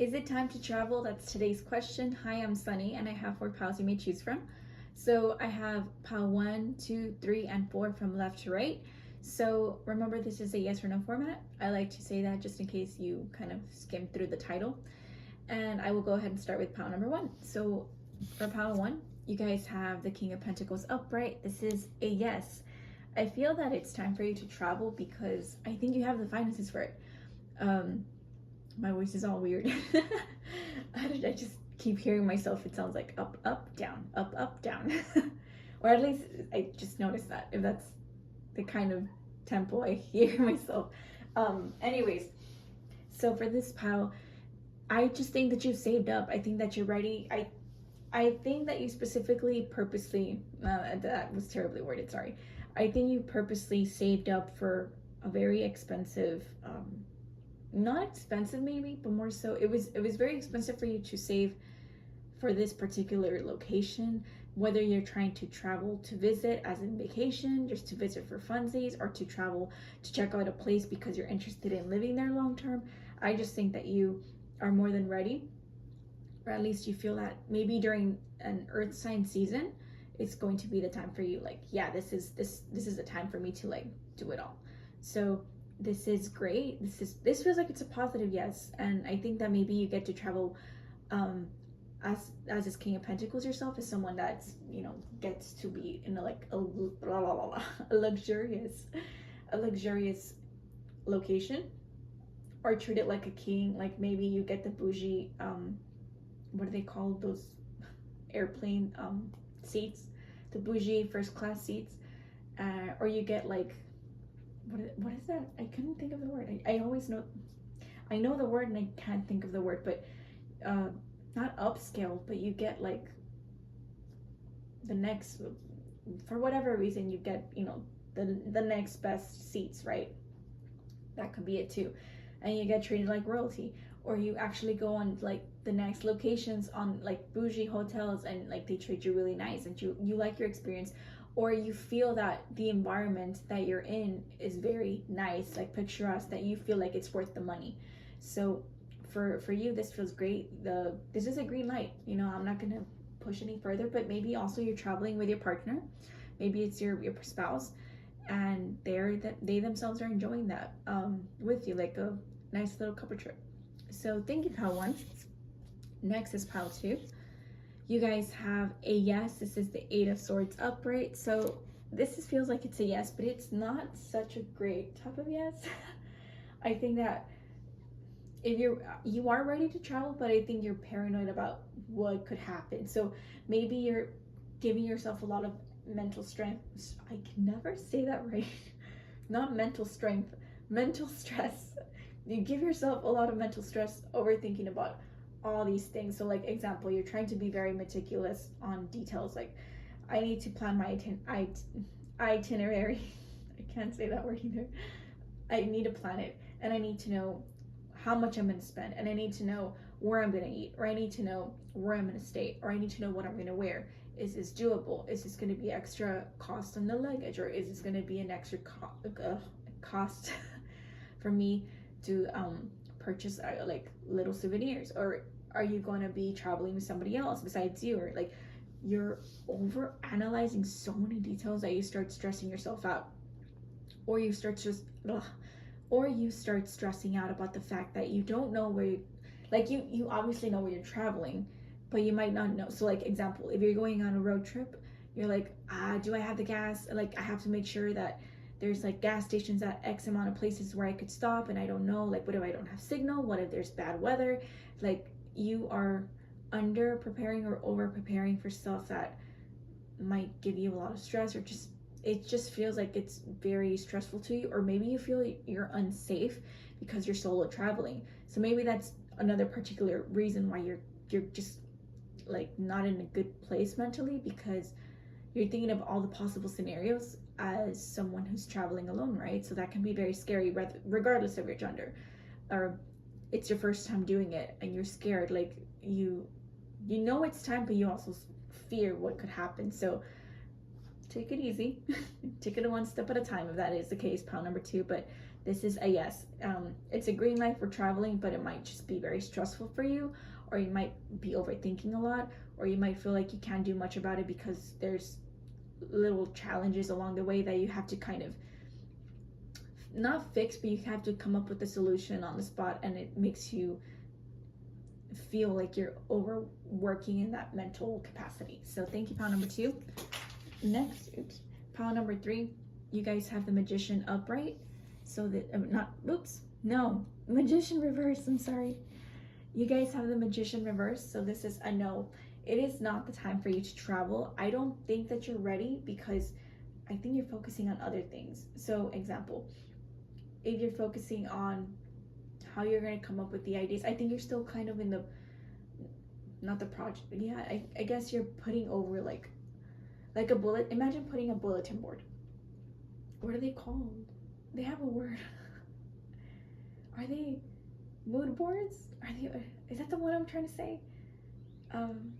Is it time to travel? That's today's question. Hi, I'm Sunny, and I have 4 piles you may choose from. So I have pile 1, 2, 3, and 4 from left to right. So remember, this is a yes or no format. I like to say that just in case you kind of skimmed through the title. And I will go ahead and start with pile number 1. So for pile 1, you guys have the King of Pentacles upright. This is a yes. I feel that it's time for you to travel because I think you have the finances for it. My voice is all weird. I just keep hearing myself. It sounds like up, up, down, up, up, down. Or at least I just noticed that, if that's the kind of tempo I hear myself. Anyways, so for this pile, I just think that you've saved up. I think that you're ready. I think that you specifically, purposely, that was terribly worded, sorry. I think you purposely saved up for a very expensive, not expensive maybe, but more so it was very expensive for you to save for this particular location, whether you're trying to travel to visit as in vacation, just to visit for funsies, or to travel to check out a place because you're interested in living there long term. I just think that you are more than ready, or at least you feel that maybe during an earth sign season it's going to be the time for you, like, yeah, this is the time for me to like do it all. So this is great. This feels like it's a positive yes, and I think that maybe you get to travel as this King of Pentacles yourself, as someone that's, you know, gets to be in a luxurious location, or treat it like a king. Like maybe you get the bougie what do they call those airplane seats, the bougie first class seats, or you get like, what is that? I couldn't think of the word. I always know, I know the word and I can't think of the word, but not upscale, but you get like the next, for whatever reason, you get, you know, the next best seats, right? That could be it too. And you get treated like royalty, or you actually go on like the next locations on like bougie hotels, and like they treat you really nice, and you like your experience, or you feel that the environment that you're in is very nice, like picturesque, that you feel like it's worth the money. So for you, this feels great. This is a green light. You know, I'm not gonna push any further, but maybe also you're traveling with your partner, maybe it's your spouse, and they themselves are enjoying that with you, like a nice little couple trip. So thank you, pile 1. Next is pile 2. You guys have a yes. This is the 8 of Swords upright. So this feels like it's a yes, but it's not such a great type of yes. I think that if you are ready to travel, but I think you're paranoid about what could happen. So maybe you're giving yourself a lot of mental strength. I can never say that right. Not mental strength, mental stress. You give yourself a lot of mental stress overthinking about all these things. So like example, you're trying to be very meticulous on details, like I need to plan my itinerary. I can't say that word either. I need to plan it, and I need to know how much I'm going to spend, and I need to know where I'm going to eat, or I need to know where I'm going to stay, or I need to know what I'm going to wear. Is this doable? Is this going to be extra cost on the luggage, or is this going to be an extra cost for me to purchase like little souvenirs? Or are you going to be traveling with somebody else besides you? Or like you're over analyzing so many details that you start stressing yourself out, or you start stressing out about the fact that you don't know where you obviously know where you're traveling, but you might not know. So like example, if you're going on a road trip, you're like, do I have the gas? Like I have to make sure that there's like gas stations at X amount of places where I could stop, and I don't know, like what if I don't have signal? What if there's bad weather? Like you are under preparing or over preparing for stuff that might give you a lot of stress, or just it just feels like it's very stressful to you. Or maybe you feel you're unsafe because you're solo traveling. So maybe that's another particular reason why you're just like not in a good place mentally, because you're thinking of all the possible scenarios as someone who's traveling alone, right? So that can be very scary, regardless of your gender, or it's your first time doing it and you're scared. Like you know it's time, but you also fear what could happen. So take it easy. Take it one step at a time if that is the case, pile number 2. But This is a yes. It's a green light for traveling, but it might just be very stressful for you, or you might be overthinking a lot, or you might feel like you can't do much about it because there's little challenges along the way that you have to kind of not fix, but you have to come up with a solution on the spot, and it makes you feel like you're overworking in that mental capacity. So thank you, pile number 2. Next, pile number 3, you guys have the Magician upright. So that Magician reverse. I'm sorry. You guys have the Magician reverse. So this is a no. It is not the time for you to travel. I don't think that you're ready because I think you're focusing on other things. So example, if you're focusing on how you're going to come up with the ideas, I think you're still kind of in the, not the project, but yeah, I guess you're putting over like a bullet. Imagine putting a bulletin board. What are they called? They have a word. Are they mood boards? Is that the one I'm trying to say?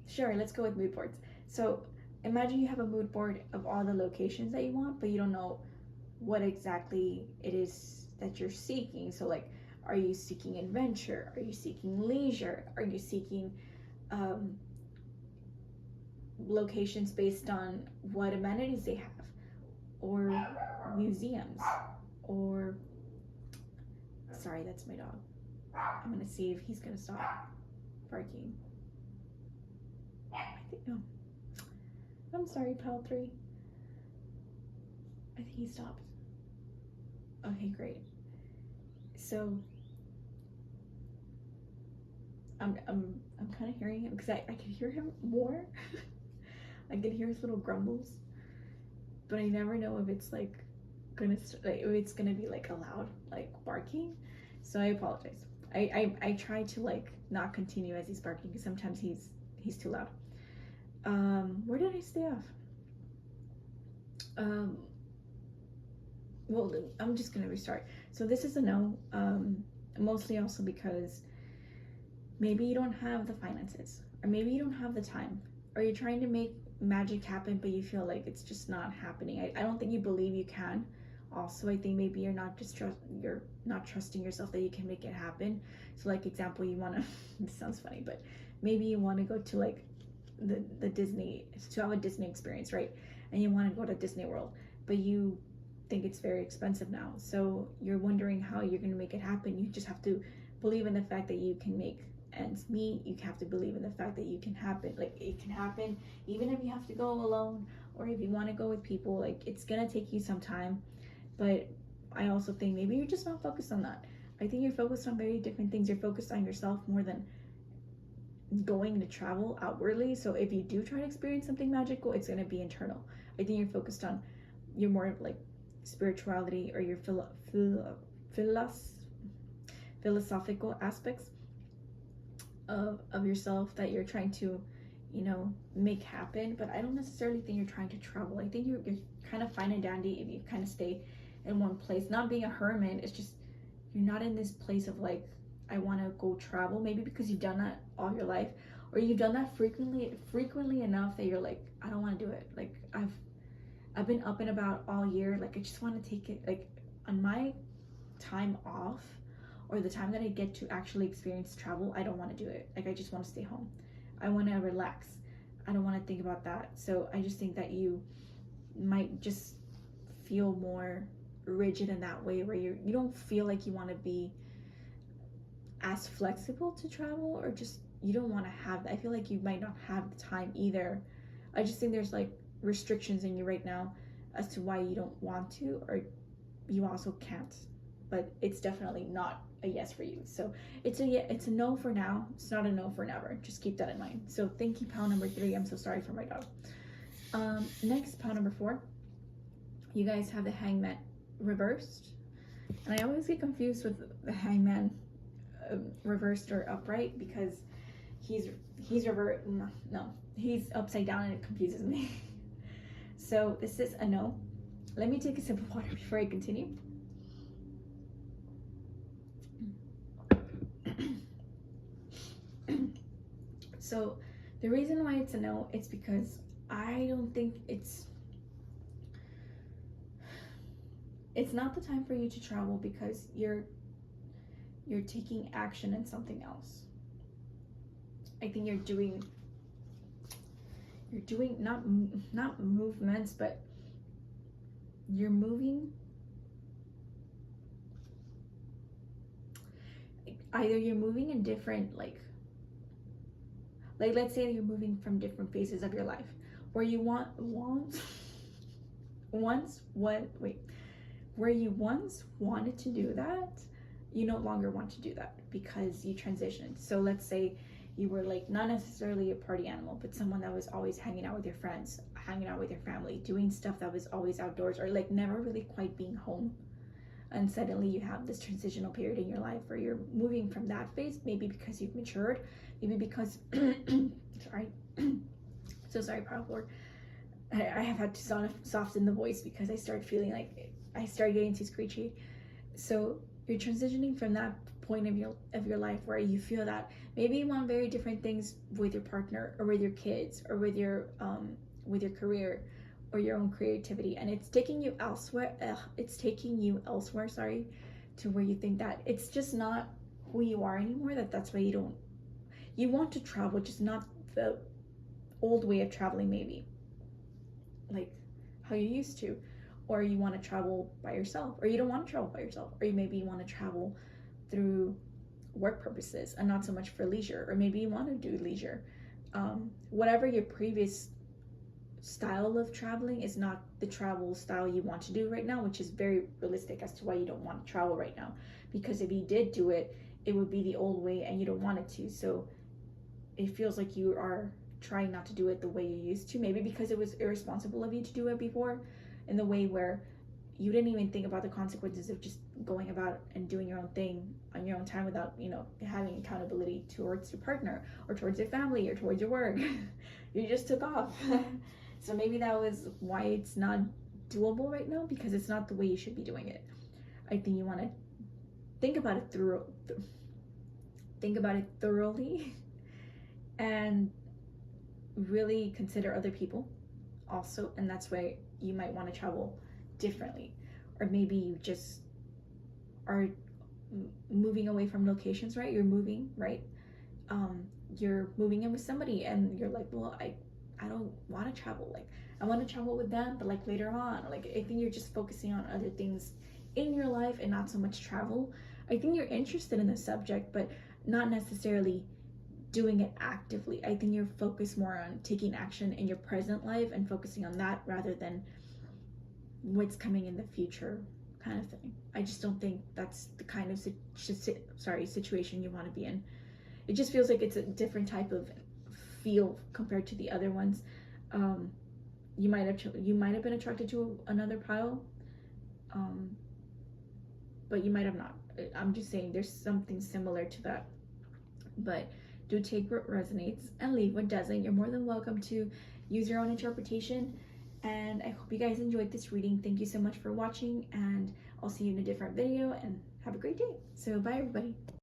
Sure, let's go with mood boards. So imagine you have a mood board of all the locations that you want, but you don't know what exactly it is that you're seeking. So like, are you seeking adventure? Are you seeking leisure? Are you seeking locations based on what amenities they have, or museums, or sorry, that's my dog. I'm gonna see if he's gonna stop barking. I think no. I'm sorry, pal 3. I think he stopped. Okay, great. So I'm kind of hearing him because I can hear him more. I can hear his little grumbles, but I never know if it's like if it's gonna be like a loud like barking. So I apologize. I try to like not continue as he's barking because sometimes he's too loud. Where did I stay off? Well, I'm just gonna restart. So this is a no, mostly also because maybe you don't have the finances, or maybe you don't have the time, or you're trying to make magic happen, but you feel like it's just not happening. I don't think you believe you can. Also, I think maybe you're not trusting yourself that you can make it happen. So like example, you want to, this sounds funny, but maybe you want to go to like the Disney, to have a Disney experience, right? And you want to go to Disney World, but you think it's very expensive now. So you're wondering how you're going to make it happen. You just have to believe in the fact that you can make ends meet. You have to believe in the fact that it can happen, even if you have to go alone, or if you want to go with people. Like, it's gonna take you some time, but I also think maybe you're just not focused on that. I think you're focused on very different things. You're focused on yourself more than going to travel outwardly. So if you do try to experience something magical, it's gonna be internal. I think you're focused on your more like spirituality, or your philosophical aspects of yourself that you're trying to, make happen. But I don't necessarily think you're trying to travel. I think you're kind of fine and dandy if you kind of stay in one place. Not being a hermit, it's just you're not in this place of like, I want to go travel, maybe because you've done that all your life, or you've done that frequently enough that you're like, I don't want to do it. Like, I've been up and about all year. Like, I just want to take it like on my time off, or the time that I get to actually experience travel. I don't want to do it. Like, I just want to stay home. I want to relax. I don't want to think about that. So I just think that you might just feel more rigid in that way, where you don't feel like you want to be as flexible to travel, or just you don't want to have that. I feel like you might not have the time either. I just think there's like restrictions in you right now as to why you don't want to, or you also can't. But it's definitely not a yes for you. So it's a no for now. It's not a no for never. Just keep that in mind. So thank you, pile number 3. I'm so sorry for my dog. Next, pile number 4. You guys have the Hangman reversed, and I always get confused with the Hangman reversed or upright, because he's upside down, and it confuses me. So this is a no. Let me take a sip of water before I continue. So the reason why it's a no, it's because I don't think it's, it's not the time for you to travel because you're taking action in something else. I think you're doing not movements, but you're moving. Either you're moving in different like let's say you're moving from different phases of your life where you where you once wanted to do that, you no longer want to do that because you transitioned. So let's say you were like not necessarily a party animal, but someone that was always hanging out with your friends, hanging out with your family, doing stuff that was always outdoors, or like never really quite being home. And suddenly you have this transitional period in your life where you're moving from that phase, maybe because you've matured, maybe because sorry so sorry, proud word. I have had to soften the voice because I started feeling like I started getting too screechy. So you're transitioning from that point of your life where you feel that maybe you want very different things with your partner or with your kids or with your career or your own creativity, and it's taking you elsewhere. Sorry, to where you think that it's just not who you are anymore. That's why you want to travel, just not the old way of traveling, maybe like how you used to, or you want to travel by yourself, or you don't want to travel by yourself, or maybe you want to travel through work purposes and not so much for leisure, or maybe you want to do leisure. Whatever your previous style of traveling is not the travel style you want to do right now, which is very realistic as to why you don't want to travel right now, because if you did do it, it would be the old way and you don't want it to. So it feels like you are trying not to do it the way you used to, maybe because it was irresponsible of you to do it before, in the way where you didn't even think about the consequences of just going about and doing your own thing on your own time without, having accountability towards your partner or towards your family or towards your work. You just took off. So maybe that was why it's not doable right now, because it's not the way you should be doing it. I think you want to think about it thoroughly and really consider other people also, and that's why you might want to travel differently. Or maybe you just are moving away from locations, right? You're moving, right? You're moving in with somebody and you're like, well, I don't want to travel. Like, I want to travel with them, but like later on. Like, I think you're just focusing on other things in your life and not so much travel. I think you're interested in the subject, but not necessarily doing it actively. I think you're focused more on taking action in your present life and focusing on that rather than what's coming in the future, kind of thing. I just don't think that's the kind of situation you want to be in. It just feels like it's a different type of feel compared to the other ones. You might have been attracted to another pile, but you might have not. I'm just saying there's something similar to that. But do take what resonates and leave what doesn't. You're more than welcome to use your own interpretation. And I hope you guys enjoyed this reading. Thank you so much for watching, and I'll see you in a different video, and have a great day. So bye everybody.